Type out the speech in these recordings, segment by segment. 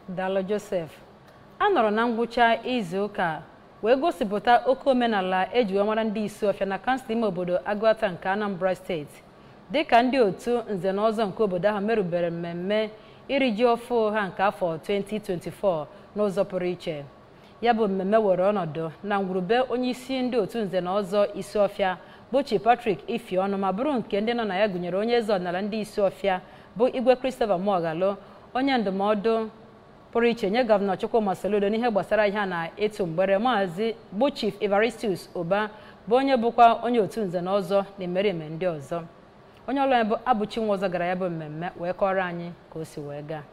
Dalo Joseph anọrọ na ngwụcha izu ụka wee gosipụta oke omenala eji wee mara ndị Isuọfịa na kansụl ime obodo Agụata nke Anambra steeti dịka ndị otu nze na ọzọ nke obodo ahụ merụbere mmemme iri ji ọfụ ha nke afọ 2024 n'ụzọ pụrụ iche. Ya bụ mmemme were ọnọdụ na ngwurube onye isi ndị otu nze na ọzọ Isuọfịa bụ Chief Patrick Ifeọnụ ma bụrụ nke ndị nọ na ya gụnyere onye eze ọdịnala ndị Isuọfịa bụ Igwe Christopher Moghalu, onye ndụmọdụ pụrụ iche nye Gọvanọ Chukwuma Soludo n'ihe gbasara ihe na ịtụ mgbere Maazị bụ Chief Evaristus Ụba bụ onye bụkwa onye otu nze na ọzọ na emereme ndị ọzọ. Onye ọlụ ya bụ Abụchi Nwaọzọ gara ya bụ mmemme wee kọrọ anyị ka o si wee gaa.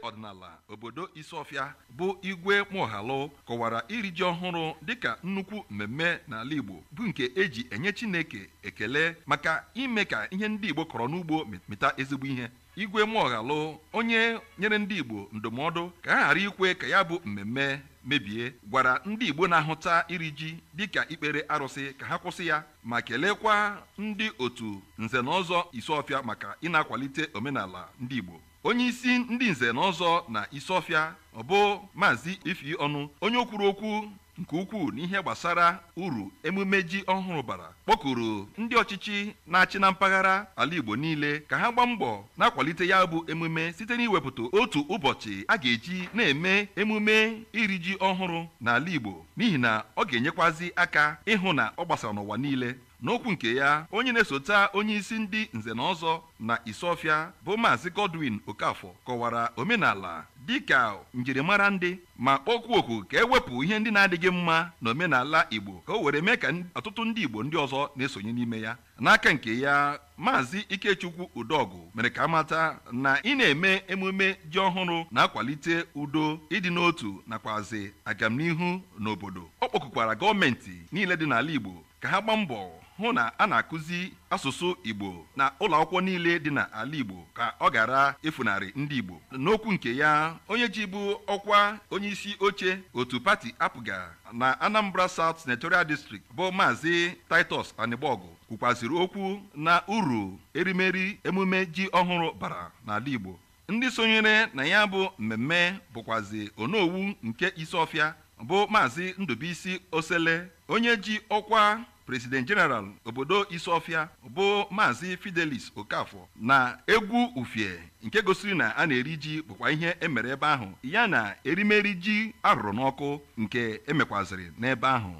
Ọdịnala obodo Isuọfịa bụ Igwe Moghalu kọwara iri ji ọhụrụ dịka nnukwu mmemme n'ala Igbo bụ nke eji enye Chineke ekele maka ime ka ihe ndị Igbo kọrọ n'ugbo mịta ezigbo ihe. Igwe Moghalu, onye nyere ndị Igbo ndụmọdụ ka ha ghara ikwe ka ya bụ mmemme mebie, gwara ndị Igbo na-ahụta iri ji dịka ikpere arụsị ka ha kwụsị ya ma kelekwa ndị otu nze na ọzọ Isuọfịa maka ị na-akwalite omenala ndị Igbo. Onye isi ndị nze na ọzọ na Isuọfịa ọ bụ Maazị Ifeọnụ, onye kwuru okwu nke ukwuu n'ihe gbasara uru emume ji ọhụrụ bara, kpọkuru ndị ọchịchị na-achị na mpaghara ala Igbo niile ka ha gbaa mbọ na-akwalite ya bụ emume site n'iwepụta otu ụbọchị a ga-eji na-eme emume iri ji ọhụrụ n'ala Igbo, n'ihi na ọ ga-enyekwazi aka ịhụ na ọ gbasara n'ụwa niile. N'okwu nke ya, onye na-esota onye isi ndị nze na ọzọ na Isuọfịa bụ Maazị Godwin Okafọ kọwara omenala dịka njirimara ndị ma kpọkwuo oku ka ewepụ ihe ndị na-adịghị mma n'omenala Igbo ka o were mee ka ọtụtụ ndị Igbo ndị ọzọ na-esonye n'ime ya. N'aka nke ya, Maazị Ikechukwu Udọgụ mere ka amata na ị na-eme emume ji ọhụrụ na-akwalite udo, ịdị n'otu nakwazi agamnihu n'obodo. Ọ kpọkukwara gọọmenti niile dị n'ala Igbo ka ha gbaa mbọ hụ na a na-akụzi asụsụ Igbo na ụlọ akwụkwọ niile dị n'ala Igbo ka ọ ghara efunarị ndị Igbo. N'okwu nke ya, onye ji bụ ọkwa onye isi oche otu pati APGA na Anambra South Senatorial District bụ Maazị Titus Anịgbọgụ kwukwaziri okwu na uru erimeri emume ji ọhụrụ bara n'ala Igbo. Ndị sonyere na ya bụ mmemme bụkwazi Onowu nke Isuọfịa bụ Maazị Ndụbụisi Osele, onye ji ọkwa President General obodo Isuọfịa bụ Maazị Fidelis Okafọ, na egwu ufie nke gosiri na a na-eri ji bụkwa ihe emere ebe ahụ, ya na erimeri ji arụrụ n'ọkụ nke emekwaziri n'ebe ahụ.